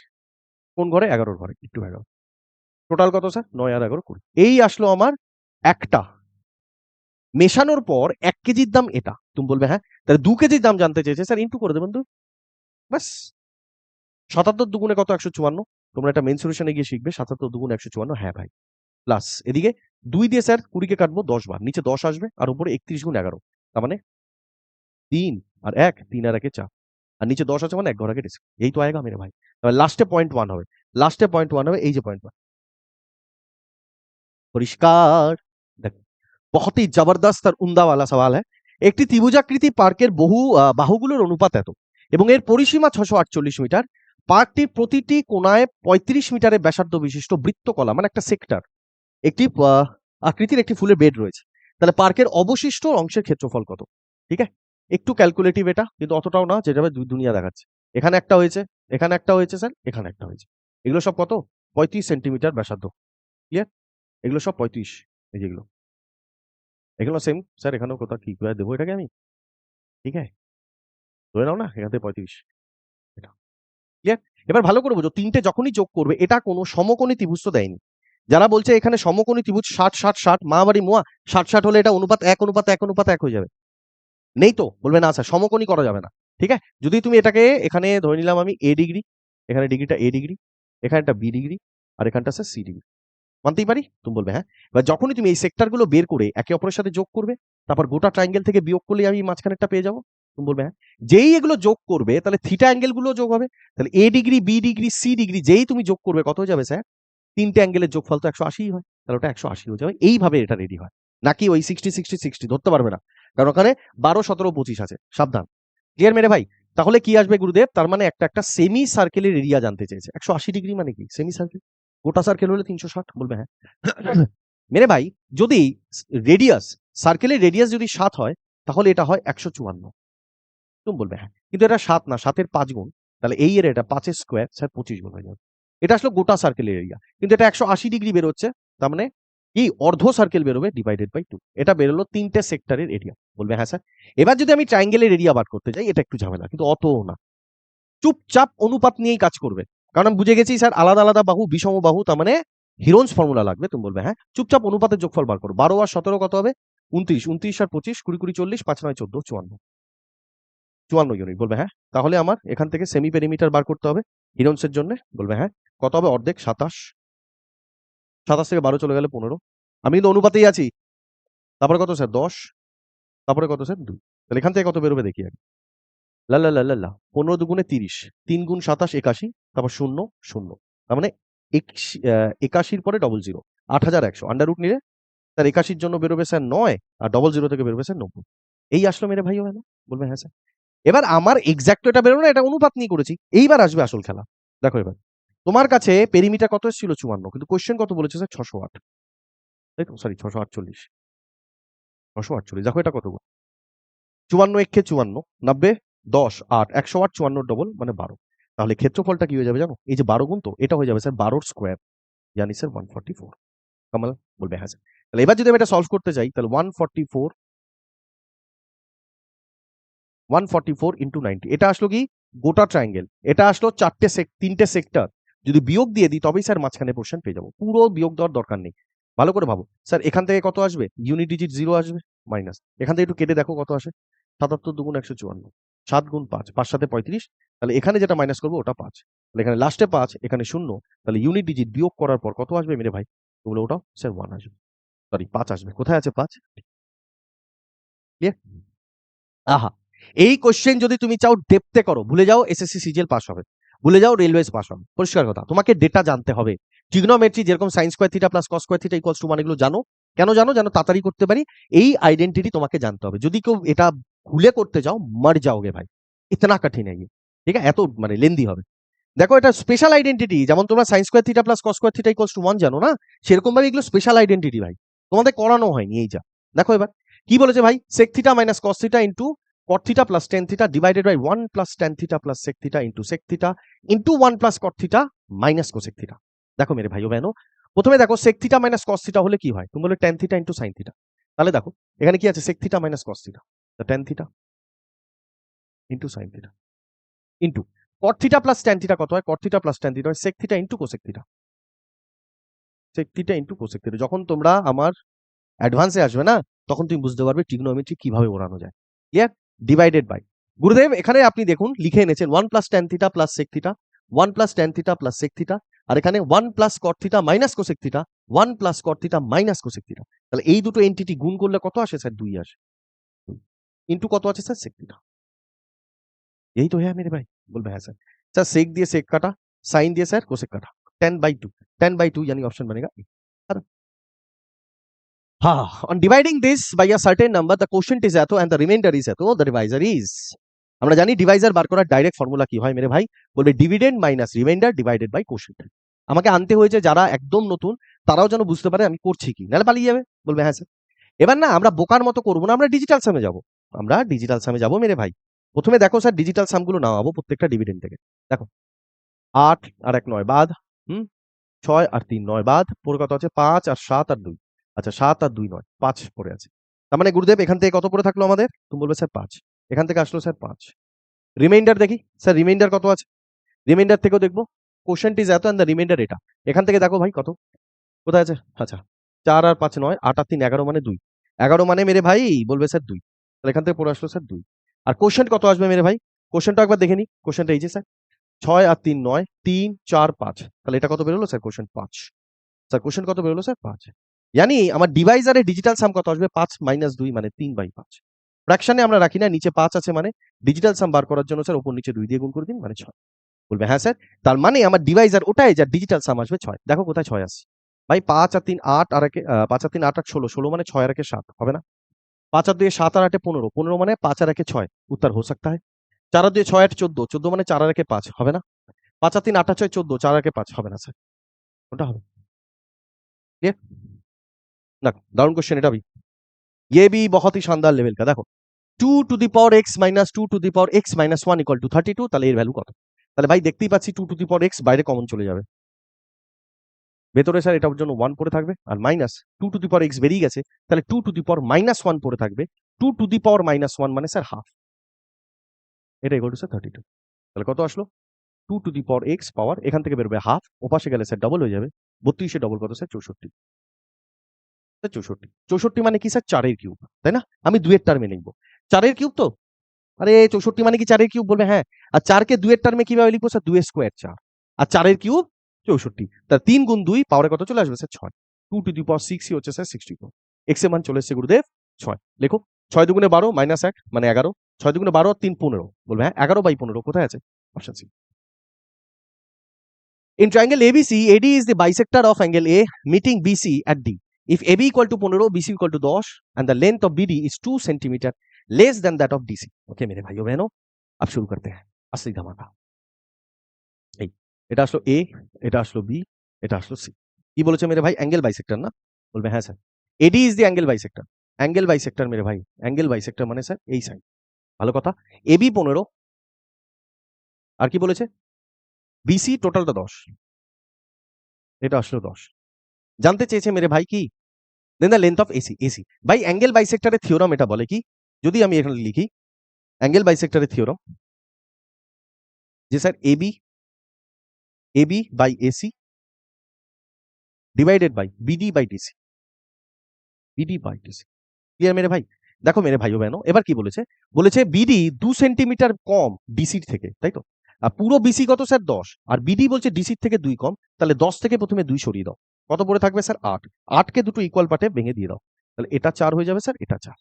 কোন ঘরে? 11 ঘরে। একটু 11। টোটাল কত স্যার? 9 আর 11 20। এই আসলো আমার একটা। মেশানোর পর 1 কেজির দাম এটা। তুমি বলবে হ্যাঁ। তাহলে 2 কেজির দাম জানতে চেয়েছে, স্যার ইনটু করে দেবেন তো। ব্যাস। 77 দুগুণে কত? 154। তোমরা এটা মেইন সলিউশনে গিয়ে শিখবে। 77 দুগুণে 154, হ্যাঁ ভাই। প্লাস এদিকে 2 দিয়ে স্যার 20 কে কাটবো 10 বার। নিচে 10 আসবে, আর উপরে 31 গুণ 11। তার মানে 3 আর 1, 3 আর 1 4। আর নিচে 10 আছে মানে 1 ঘর আগে ডিসক। এই তো আएगा मेरे भाई। তাহলে লাস্টে পয়েন্ট 1 হবে। লাস্টে পয়েন্ট 1 হবে, এই যে পয়েন্ট 1। পরিষ্কার। দেখ, बहुत ही जबरदस्त और उम्दा वाला सवाल है। একটি ত্রিভুজাকৃতি পার্কের বাহুগুলোর অনুপাত এত এবং এর পরিসীমা 648 মিটার। পার্কটির প্রতিটি কোণায় 35 মিটারের ব্যাসার্ধ বিশিষ্ট বৃত্তকলা, মানে একটা সেক্টর, একটি আকৃতির একটি ফুলের বেড রয়েছে। তাহলে পার্কের অবশিষ্ট অংশের ক্ষেত্রফল কত? ঠিক আছে, একটু ক্যালকুলেটিভ এটা, কিন্তু অতটাও না যেটা দুনিয়া দেখাচ্ছে। এখানে একটা হয়েছে, এখানে একটা হয়েছে স্যার, এখানে একটা হয়েছে। এগুলো সব কত? 35 সেন্টিমিটার ব্যাসার্ধ। ক্লিয়ার? এগুলো সব 35। এই যেগুলো, এগুলো সেম স্যার। এখানেও কোথাও কি করে দেবো এটাকে আমি? ঠিক আছে, ধরে নাও না এখান থেকে 35। এটা ক্লিয়ার? এবার ভালো করে বোঝো, তিনটে যখনই যোগ করবে, এটা কোনো সমকোণী ত্রিভুজ তো দেয়নি। যারা বলছে এখানে সমকোণী ত্রিভুজ 60 60 60, মা বাড়ি মোয়া, 60 60 হলে এটা অনুপাত 1 অনুপাত 1 অনুপাত 1 হয়ে যাবে। নেই তো? বলবে না স্যার সমকোণী করা যাবে না। ঠিক আছে? যদি তুমি এটাকে এখানে ধরে নিলাম আমি a ডিগ্রি, এখানে ডিগ্রিটা a ডিগ্রি, এখানেটা b ডিগ্রি, আর এখানটা স্যার c ডিগ্রি। মানতেই পারি? তুমি বলবে হ্যাঁ। এবার যখনই তুমি এই সেক্টরগুলো বের করে একে অপরের সাথে যোগ করবে, তারপর গোটা ট্রায়াঙ্গেল থেকে বিয়োগ করলেই আমি মাঝখানেরটা পেয়ে যাবো। তুমি বলবে হ্যাঁ। যেই এগুলো যোগ করবে তাহলে থিটা অ্যাঙ্গেলগুলো যোগ হবে। তাহলে a degree, b degree, c degree যেই তুমি যোগ করবে কত হয়ে যাবে স্যার? তিনটে অ্যাঙ্গেলের যোগফল তো 180 হয়। তাহলে ওটা 180 হয়ে যাবে। এইভাবে এটা রেডি হয়। নাকি ওই 60 60 60 ধরতে পারবে না। কারণ ওখানে 12 17 25 আছে। সাবধান। ক্লিয়ার মেরে ভাই? তাহলে কি আসবে গুরুদেব? তার মানে একটা সেমি সার্কেলের এরিয়া জানতে চেয়েছে। 180 ডিগ্রি মানে কি? Semi circle. গোটা সার্কেল হলে 360। বলবে হ্যাঁ। মেরে ভাই, যদি রেডিয়াস, সার্কেলের রেডিয়াস যদি 7 হয় তাহলে এটা হয় 154। তুমি বলবে হ্যাঁ। কিন্তু এটা 7 না, 7 এর 5 গুণ। তাহলে এই এর এটা 5 এর স্কয়ার স্যার 25 গুণ হয়ে যাবে। এটা আসলে গোটা সার্কেলের এরিয়া। কিন্তু এটা 180 ডিগ্রি বের হচ্ছে। তার মানে কি? অর্ধ সার্কেল বেরোবে ডিভাইডেড বাই 2। এটা বেরোলো 3টে সেক্টরের এরিয়া। বলবে হ্যাঁ স্যার। এবার যদি আমি ট্রায়াঙ্গেলের এরিয়া বার করতে যাই, এটা একটু ঝামেলা, কিন্তু অতও না। চুপচাপ অনুপাত নিয়েই কাজ করবে। কারণ আমি বুঝে গেছি স্যার আলাদা আলাদা বাহু, বিষম বাহু, তার মানে হিরোন্স ফর্মুলা লাগবে। তুমি বলবে হ্যাঁ। চুপচাপ অনুপাতের যোগফল বার করো। 12 আর 17 কত হবে? 29, 29 আর 25, 20 20 40, 5 9 14, 54। 54 ইউনিট। বলবে হ্যাঁ। তাহলে আমার এখান থেকে সেমি পেরিমিটার বার করতে হবে হিরোন্সের জন্য। বলবে হ্যাঁ। কত হবে? অর্ধেক 27। 27 থেকে 12 চলে গেলে 15। আমি কিন্তু অনুপাতেই আছি। তারপরে কত স্যার? 10। তারপরে কত স্যার? 2। তাহলে এখান থেকে কত বেরোবে দেখি আগে। লা লা লা লা লা 15 দুগুণে 30, 3 গুণ 27 81, তারপর 0 0। তার মানে 81 পরে 00, 8100 আন্ডার রুট নিলে স্যার 81 জন্য বেরোবে স্যার 9, আর 00 থেকে বেরোবে স্যার 90। এই আসলো মেরে ভাই। হয় না? বলবে হ্যাঁ স্যার। এবার আমার এক্সাক্ট এটা বেরোলো না, এটা অনুপাত নিয়ে করেছি। এইবার আসবে আসল খেলা। দেখো এবার তোমার কাছে পেরিমিটার কত এসেছিল? 54, কিন্তু কোশ্চেন কত বলেছে স্যার? 608। তাই তো? সরি 648। 648। দেখো এটা কত? 54 একে 54, 90, 10, 8, 108, 54 ডবল মানে 12। তাহলে ক্ষেত্রফলটা কি হয়ে যাবে জানো? এই যে 12 গুণ, তো এটা হয়ে যাবে স্যার 12 স্কোয়ার, জানি স্যার 144। কামাল? বলবে হ্যাঁ স্যার। তাহলে এবার যদি আমি এটা সলভ করতে চাই, তাহলে 144 ইন্টু 90, এটা আসলো কি? গোটা ট্রায়াঙ্গেল। এটা আসলো 3টে সেক্টর। যদি বিয়োগ দিয়ে দিই তবেই স্যার মাঝখানে পোর্শন পেয়ে যাবো, পুরো বিয়োগ দেওয়ার দরকার নেই। ভালো করে ভাবো স্যার, এখান থেকে কত আসবে, ইউনিট ডিজিট 0 আসবে, মাইনাস এখান থেকে একটু কেটে দেখো কত আসে, 77 দুগুণ 154, 7 গুণ 5, 5 সাথে 35, তাহলে এখানে যেটা মাইনাস করবো ওটা 5, তাহলে এখানে লাস্টে 5, এখানে 0, তাহলে ইউনিট ডিজিট বিয়োগ করার পর কত আসবে মেরে ভাই, বলে ওটাও স্যার 1 আসবে, সরি 5 আসবে। কোথায় আছে 5? ক্লিয়ার? আহা, এই কোশ্চেন যদি তুমি চাও ডেপথে করো, ভুলে যাও এসএসসি সিজিএল পাস হবে, ভুলে যাও রেলওয়েজ পাস হবে, পরিষ্কার কথা। তোমাকে ডেটা জানতে হবে, ট্রিগনোমেট্রি যেরকম sine square theta plus cos square theta equals to 1, এগুলো জানো। কেন জানো? যেন তাড়াতাড়ি করতে পারি। এই আইডেন্টিটি তোমাকে জানতে হবে। যদি কেউ এটা ভুলে করতে যাও, মার যাওগে ভাই, ইতনা কঠিন है ये, ঠিক আছে? এত মানে লেন্দি হবে। দেখো এটা স্পেশাল আইডেন্টিটি, যেমন তোমরা sine square theta plus cos square theta equals to 1 জানো না, সেরকম ভাবে এগুলো স্পেশাল আইডেন্টিটি ভাই, তোমাদের করানো হয়নি এই যা। দেখো এবার কি বলেছে ভাই, sec theta minus cos theta into cot theta plus tan theta divided by 1 plus tan theta plus sec theta into sec theta into 1 plus cot theta minus cosec theta. দেখো মেরে ভাইও বেনো, প্রথমে দেখো sec theta minus cos theta হলে কি হয়, তুমি বলে tan theta into sin theta, তাহলে দেখো এখানে কি আছে, sec theta minus cos theta, tan theta into sin theta into cot theta plus tan theta কত হয়, cot theta plus tan theta হয় sec theta into cosec theta, sec theta into cosec theta. যখন তোমরা আমার অ্যাডভান্সে আসবে না, তখন তুমি বুঝতে পারবে ট্রিগনোমেট্রি কিভাবে ওড়ানো যায়। ক্লিয়ার? ডিভাইডেড বাই, গুরুদেব এখানে আপনি দেখুন লিখে এনেছেন 1 plus tan theta plus sec theta, 1 plus tan theta plus sec theta, আর এখানে 1 plus cot theta minus cosec theta, 1 plus cot theta minus cosec theta. তাহলে এই দুটো এন্টিটি গুণ করলে কত আসে স্যার, 2 আসে, ইনটু কত আছে স্যার, sec থিটা। यही तो है मेरे भाई, बोल भाई सर, सर sec दिए sec काटा, sin दिए सर cosec काटा, 10/2, 10/2 यानी ऑप्शन बनेगा ए। हाँ, on dividing this by a certain number, the quotient is এত and the remainder is এত, the divisor is, আমরা জানি ডিভাইজার বার করার ডাইরেক্ট ফর্মুলা কি হয় মেরে ভাই, বলবে dividend minus remainder divided by quotient. আমাকে আনতে হয়েছে, যারা একদম নতুন তারাও যেন বুঝতে পারে আমি করছি কি, নাহলে পালিয়ে যাবে, বলবে হ্যাঁ স্যার। এবার না আমরা বোকার মতো করবো না, আমরা ডিজিটাল সামে যাব, আমরা ডিজিটাল সামে যাব মেরে ভাই। প্রথমে দেখো স্যার ডিজিটাল সামগুলো নামাবো প্রত্যেকটা ডিভিডেন্ড থেকে। দেখো 8 আর 1 9 বাদ, 6 আর 3 9 বাদ, পরে কত আছে 5 আর 7 আর 2, আচ্ছা 7 আর 2 9, 5 পড়ে আছে। তার মানে গুরুদেব এখান থেকে কত পড়ে থাকলো আমাদের, তুমি বলবে স্যার 5, এখান থেকে আসলো স্যার 5। রিমাইন্ডার দেখি স্যার, রিমাইন্ডার কত আছে, রিমাইন্ডার থেকেও দেখবো কোশ্চেন্ট ইজ এত, এন্ড দ্য রিমাইন্ডার এটা, এখান থেকে দেখো ভাই কত, কোথায় আছে, আচ্ছা 4 আর 5 9, 8 আর 3 11 মানে 2, 11 মানে মেরে ভাই বলবে স্যার 2, তাহলে এখান থেকে পড়ে আসলো স্যার 2। আর কোশ্চেন্ট কত আসবে মেরে ভাই, কোশ্চেনটা একবার দেখে নি, কোশ্চেনটা এই যে স্যার 6 আর 3 9, 3 4 5, তাহলে এটা কত বেরোলো স্যার, কোশ্চেন 5, স্যার কোশ্চেন কত বেরোলো স্যার 5। জানি আমার ডিভাইজারে ডিজিটাল সাম কত আসবে, 5 মাইনাস 2 মানে 3/5। ফ্র্যাকশনে আমরা রাখি না, নিচে 5 আছে মানে ডিজিটাল সাম বার করার জন্য স্যার উপর নিচে 2 দিয়ে গুণ করে দিন মানে 6। বলবে হ্যাঁ স্যার, তার মানে আমার ডিভাইজার ওটাই যার ডিজিটাল সাম আসবে 6। দেখো কোথায় 6 আসছে ভাই, 5 আর 3 8 আর 1 5 আর 3 8 আর 16, 16 মানে 6 আর 1 7 হবে না, 5 আর 2 7 আর 8 15, 15 মানে 5 আর 1 6, उत्तर हो सकता है। 4 আর 2 6 8 14, 14 মানে 4 আর 1 5 হবে না, 5 আর 3 8 আর 6 14, 4 আর 1 5 হবে না স্যার, ওটা হবে। क्लियर? ना दारुण क्वेश्चन এটা भी, ये भी बहुत ही शानदार लेवल का। देखो 2 to the power x minus 2 to the power x minus 1 equal to 32, তাহলে এর ভ্যালু কত? তাহলে ভাই দেখতেই পাচ্ছি 2 টু দি পাওয়ার x বাইরে কমন চলে যাবে, ভেতরে স্যার এটার জন্য 1 পড়ে থাকবে, আর minus 2 to the power x বেরিয়ে গেছে, তাহলে 2 টু দি পাওয়ার মাইনাস 1 পড়ে থাকবে, 2 টু দি পাওয়ার মাইনাস 1 মানে স্যার হাফ, এটা ইকুয়াল টু স্যার 32। তাহলে কত আসলো, 2 টু দি পাওয়ার x পাওয়ার, এখান থেকে বেরোবে হাফ, ওপাশে গেলে স্যার ডবল হয়ে যাবে, 32 এ ডবল কত স্যার 64, 64, 64 মানে কি স্যার 4 এর কিউব, তাই না? আমি 2 এর টার্মে লিখবো, 4 এর কিউব তো, আরে 64 মানে কি 4 এর কিউব, বলবে হ্যাঁ। আর 4 কে 2 এর টার্মে কিভাবে লিখবো স্যার, 2 এর স্কয়ার 4, আর 4 এর কিউব 64, তাহলে 3 গুণ 2 পাওয়ারে কত চলে আসবে স্যার 6, 2 টু দি পাওয়ার 6 ই হচ্ছে স্যার 64। x এর মান চলে এসেছে গুরুদেব 6। লেখো 6 দুগুণে 12 মাইনাস 1 মানে 11, 6 দুগুণে 12 আর 3 15, বলবে হ্যাঁ 11/15 কোথায় আছে, option C. In triangle ABC, AD is the bisector of angle A meeting BC at D. If AB equal to 15, BC equal to 10, and the length of BD is 2 centimeter less than that of DC. Okay मेरे भाइयों बहनों, अब शुरू करते हैं असली धमाका। এই এটা আসলো A, এটা আসলো B, এটা আসলো C। কি বলেছে মেরে ভাই, অ্যাঙ্গেল বাইসেক্টর না, বলবে হ্যাঁ sir, AD is the angle bisector, angle bisector মেরে ভাই, অ্যাঙ্গেল বাইসেক্টর মানে স্যার এই সাইড, ভালো কথা। AB 15, আর কি বলেছে, BC টোটালটা 10, এটা আসলো 10। জানতে চেয়েছে মেরে ভাই কি, then the length of AC, AC ভাই অ্যাঙ্গেল বাইসেক্টরের থিওরাম এটা বলে কি, যদি আমি এখানে লিখি অ্যাঙ্গেল বাইসেক্টরের থিওরাম, যে sir AB AB by AC divided by BD by DC, BD by DC. Clear মেরে ভাই? দেখো মেরে ভাই ও বেনো, এবার কি বলেছে, বলেছে বিডি 2 সেন্টিমিটার কম ডিসির থেকে, তাই তো? আর পুরো বিসি কত স্যার 10, আর বিডি বলছে ডিসির থেকে 2 কম, তাহলে 10 থেকে প্রথমে 2 সরিয়ে দাও, কত পড়ে থাকবে স্যার 8, 8কে দুটো ইকুয়াল পার্টে ভেঙে দিয়ে দাও, তাহলে এটা 4 হয়ে যাবে স্যার, এটা 4।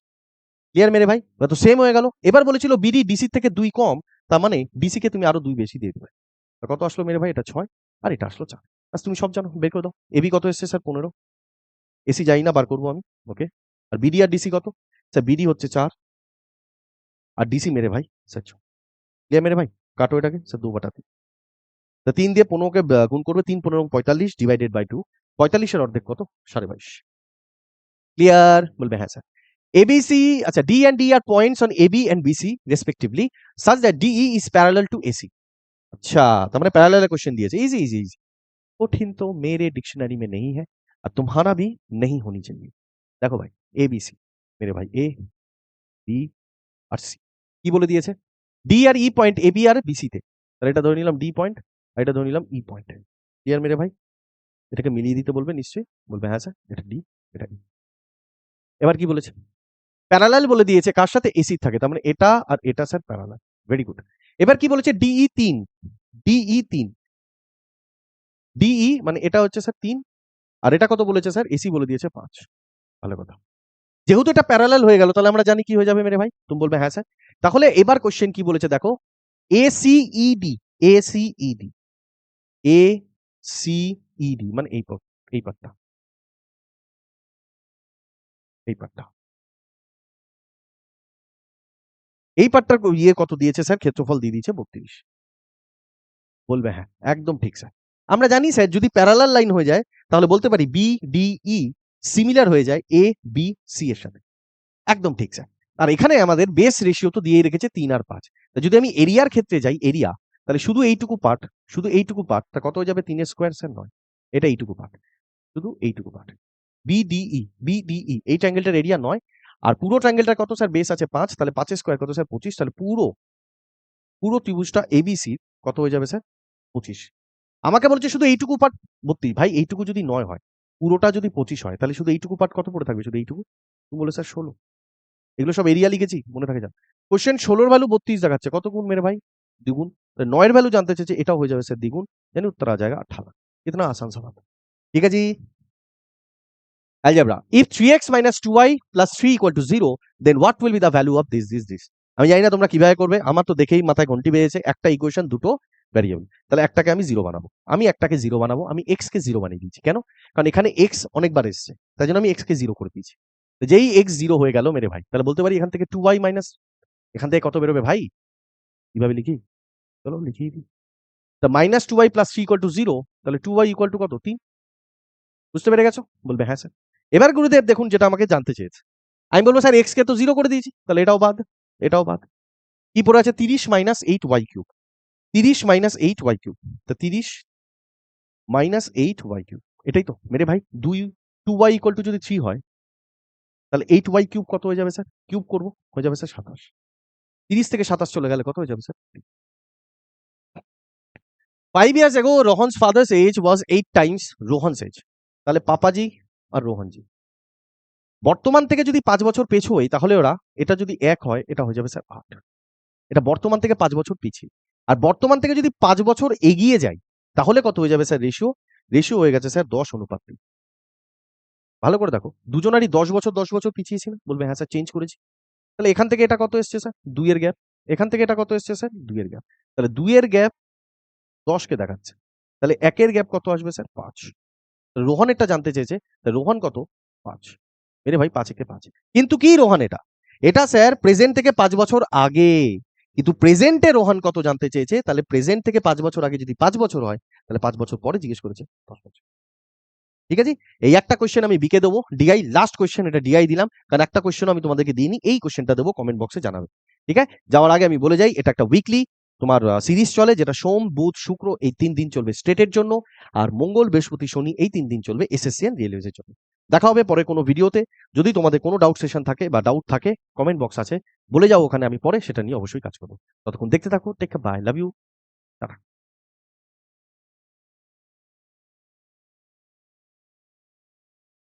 ক্লিয়ার মেরে ভাই? তো সেম হয়ে গেল। এবার বলেছিল বিডি ডিসির থেকে 2 কম, তার মানে ডিসি কে তুমি আরো 2 বেশি দিয়ে দেবে। কত আসলো মেরে ভাই? এটা 6 আর এটা আসলো 4। আচ্ছা তুমি সব জানো, বের করে দাও। এবি কত এসছে স্যার 15, এসি জানি না, বার করবো আমি। ওকে, আর বিডি আর ডিসি কত স্যার? বিডি হচ্ছে 4 আর ডিসি মেরে ভাই স্যার 6। ক্লিয়ার মেরে ভাই? কাটো এটাকে স্যার 2/3, তা 3 দিয়ে 15কে গুণ করবে, 3 15 45 ডিভাইডেড বাই 2, 45 এর অর্ধেক কত? 22.5। ক্লিয়ার? বলবে হ্যাঁ স্যার। ABC, আচ্ছা D and D are points on AB and BC respectively such that DE is parallel to AC। अच्छा, तो मैंने पैरेलल क्वेश्चन दिए थे, इजी इजी इजी। कठिन तो मेरे डिक्शनरी में नहीं है और तुम्हारा भी नहीं होनी चाहिए। देखो भाई ABC मेरे भाई A B আর C কি বলে দিয়েছে? D আর E পয়েন্ট AB আর BC তে, তাহলে এটা ধরে নিলাম D পয়েন্ট আর এটা ধরে নিলাম E পয়েন্ট। ক্লিয়ার মেরে ভাই? এটাকে মিলিয়ে দিতে বলবে নিশ্চয়ই, বলবে হ্যাঁ স্যার এটা D এটা E। এবার কি বলেছে? প্যারালাল বলে দিয়েছে কার সাথে? এসি থাকে, তার মানে এটা আর এটা স্যার প্যারালাল। Very good. এবার কি বলেছে? ডিই 3, ডিই 3, ডিই মানে এটা হচ্ছে স্যার 3 আর এটা কত বলেছে স্যার? এসি বলে দিয়েছে 5। ভালো কথা। যেহেতু এটা প্যারালাল হয়ে গেল তাহলে আমরা জানি কি হয়ে যাবে মেরে ভাই? তুমি বলবে হ্যাঁ স্যার। তাহলে এবার কোশ্চেন কি বলেছে দেখো, এসিইডি, এসিইডি, এসিইডি মানে এই পার্টটা, এই পার্টটা, এই পার্টটার ইয়ে কত দিয়েছে স্যার? ক্ষেত্রফল দিয়ে দিয়েছে 32। বলবে হ্যাঁ, একদম ঠিক স্যার। আমরা জানি স্যার যদি প্যারালাল লাইন হয়ে যায় তাহলে বলতে পারি বি ডি ই সিমিলার হয়ে যায় এ বি সি এর সাথে। একদম ঠিক স্যার। আর এখানে আমাদের বেস রেশিও তো দিয়েই রেখেছে 3 আর 5। যদি আমি এরিয়ার ক্ষেত্রে যাই, এরিয়া, তাহলে শুধু এইটুকু পার্ট, শুধু এইটুকু পার্টটা কত হয়ে যাবে? 3 এর স্কয়ার স্যার নয়। এটা এইটুকু পার্ট, শুধু এইটুকু পার্ট। বিডিই, বিডিই এই ট্রায়াঙ্গেলটার এরিয়া 9 আর পুরো ট্রায়াঙ্গেলটার কত স্যার? বেস আছে 5, তাহলে 5 এর স্কয়ার কত স্যার? 25, তাহলে পুরো পুরো ত্রিভুজটা এবিসি কত হয়ে যাবে স্যার? 25। আমাকে বলছে শুধু এইটুকু পার্ট 32, ভাই এইটুকু যদি 9 হয়, পুরোটা যদি 25 হয়, তাহলে শুধু এইটুকু পার্ট কত পড়ে থাকবে? শুধু এইটুকু। তুমি বলে স্যার 16। এগুলো সব এরিয়া লিখেছি, মনে থাকে যান। কোশ্চেন 16 এর ভ্যালু 32 দেখাচ্ছে, কত গুণ মেরে ভাই? দ্বিগুণ। 9 এর ভ্যালু জানতে চেয়েছে, এটাও হয়ে যাবে স্যার দ্বিগুণ, यानी उत्तर आ जाएगा 18। कितना आसान सवाल। ठीक है जी। algebra, if 3x minus 2y plus 3 equal to 0 then what will be the value of this। আমি জানি না তোমরা কিভাবে করবে, আমার তো দেখেই মাথায় ঘন্টি বেজেছে। একটা ইকুয়েশন, দুটো ভ্যারিয়েবল, তাহলে একটাকে আমি 0 বানাবো, আমি একটাকে 0 বানাবো, আমি x কে 0 বানিয়ে দিয়েছি। কেন? কারণ এখানে x অনেকবার এসেছে, তাই জন্য আমি x কে 0 করে দিয়েছি। যেই x 0 হয়ে গেল মেরে ভাই, তাহলে বলতে পারি এখান থেকে 2y মাইনাস, এখান থেকে কত বেরোবে ভাই? কিভাবে লিখি? চলো লিখিয়ে দিই। তা minus 2y plus 3 equal to 0, তাহলে 2y ইকুয়াল টু কত? 3। বুঝতে পেরে গেছো? বলবে হ্যাঁ স্যার। এবার গুরুদেব দেখুন যেটা আমাকে জানতে চেয়েছে, আমি বলবো স্যার x কে তো 0 করে দিয়েছি, তাহলে এটাও বাদ, এটাও বাদ। কি পড়ে আছে? 30 minus 8y cube, 30 minus 8y cube, তা 30 মাইনাস 8y কিউব, এটাই তো মেরে ভাই। 2y ইকুয়াল টু যদি 3 হয় তাহলে 8y কিউব কত হয়ে যাবে স্যার? কিউব করবো, হয়ে যাবে স্যার 27। 30 থেকে 27 চলে গেলে কত হয়ে যাবে sir? 5 years ago Rohan's father's age was 8 times Rohan's age। তাহলে পাপাজি আর রোহনজি বর্তমান থেকে যদি 5 বছর পেছোই তাহলে ওরা, এটা যদি 1 হয় এটা হয়ে যাবে স্যার 8। এটা বর্তমান থেকে 5 বছর পিছিয়ে। আর বর্তমান থেকে যদি 5 বছর এগিয়ে যায় তাহলে কত হয়ে যাবে স্যার? রেশিও, রেশিও হয়ে গেছে স্যার 10:3। ভালো করে দেখো, দুজনারই 10 বছর 10 বছর পিছিয়ে ছিল। বলবে হ্যাঁ স্যার চেঞ্জ করেছি। তাহলে এখান থেকে এটা কত এসছে স্যার? 2 এর গ্যাপ। এখান থেকে এটা কত এসছে স্যার? 2 এর গ্যাপ। তাহলে 2 এর গ্যাপ 10 কে দেখাচ্ছে, তাহলে 1 এর গ্যাপ কত আসবে স্যার? 5। রোহন এটা জানতে চেয়েছে, রোহন কত? 5। মেরে ভাই 5 একে 5। কিন্তু কি রোহন এটা, এটা স্যার প্রেজেন্ট থেকে 5 বছর আগে, কিন্তু প্রেজেন্টে রোহন কত জানতে চেয়েছে, তাহলে প্রেজেন্ট থেকে 5 বছর আগে যদি 5 বছর হয় তাহলে 5 বছর পরে জিজ্ঞেস করেছে 10 বছর। ঠিক আছে, এই একটা কোশ্চেন আমি বিকে দেবো, ডিআই লাস্ট কোশ্চেন, এটা ডিআই দিলাম কারণ একটা কোশ্চেন আমি তোমাদেরকে দিইনি, এই কোশ্চেনটা দেবো, কমেন্ট বক্সে জানাবে। ঠিক আছে, যাওয়ার আগে আমি বলে যাই এটা একটা উইকলি তোমার সিরিজ চলে, যেটা সোম বুধ শুক্র এই 3 দিন চলবে স্টেটের জন্য, আর মঙ্গল বৃহস্পতি শনি এই 3 দিন চলবে এসএসসি এন্ড রেলওয়েজের জন্য। দেখা হবে পরে কোনো ভিডিওতে। যদি তোমাদের কোনো ডাউট সেশন থাকে বা ডাউট থাকে, কমেন্ট বক্স আছে, বলে যাও ওখানে, আমি পরে সেটা নিয়ে অবশ্যই কাজ করবো। ততক্ষণ দেখতে থাকো, take care, bye, love you.